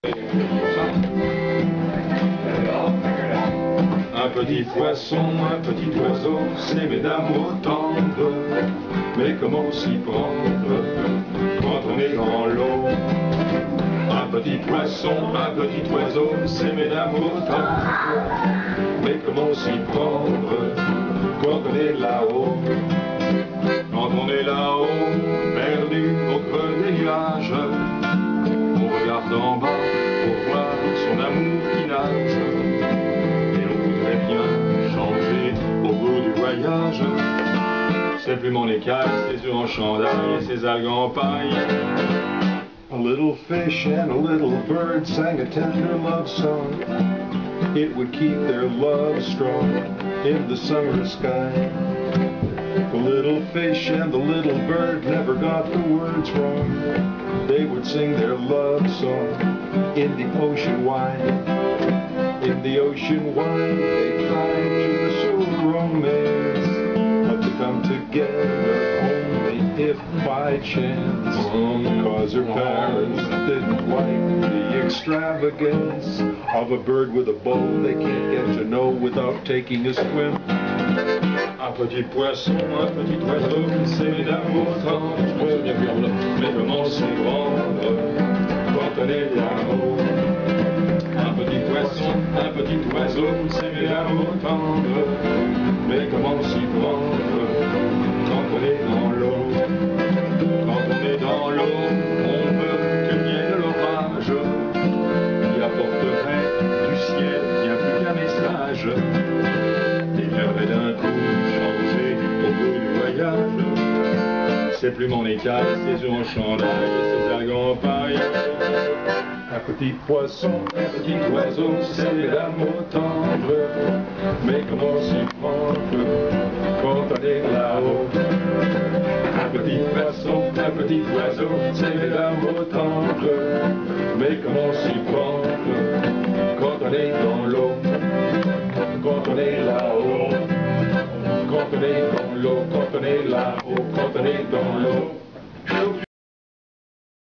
Un petit poisson, un petit oiseau, s'aimer d'amour tendre. Mais comment s'y prendre quand on est dans l'eau? Un petit poisson, un petit oiseau, s'aimer d'amour tendre. Mais comment s'y prendre quand on est là-haut? Quand on est là-haut, perdu au creux des nuages, on regarde en bas pour voir son amour qui nage. Et l'on voudrait bien changer au bout du voyage ses plumes en écailles, ses yeux en chandail et ses algues en paille. A little fish and a little bird sang a tender love song. It would keep their love strong in the summer sky. The little fish and the little bird never got the words wrong. They would sing their love song in the ocean wide. In the ocean wide they tried to pursue romance, but to come together only if by chance. Cause her parents didn't like the extravagance of a bird with a bow they can't get to know without taking a swim. Un petit poisson, un petit oiseau, c'est d'amour tendre. Mais comment s'y prendre quand on est là-haut? Un petit poisson, un petit oiseau, c'est d'amour tendre. Mais comment s'y prendre quand on est dans l'eau? Quand on est dans l'eau, on veut que vienne l'orage. Il apporterait du ciel bien plus qu'un message. Et viendrait d'un coup changer au bout du voyage ses plumes en écailles, ses yeux en chandail et ses algues en paille. Un petit poisson, Un petit oiseau, c'est l'amour tendre. Mais comment s'y prendre quand on est là-haut? Un petit poisson, un petit oiseau, c'est l'amour tendre. Mais comment s'y prendre quand on est dans l'eau? Quand on est là-haut, quand on est dans l'eau, quand on est là-haut, quand on est dans l'eau.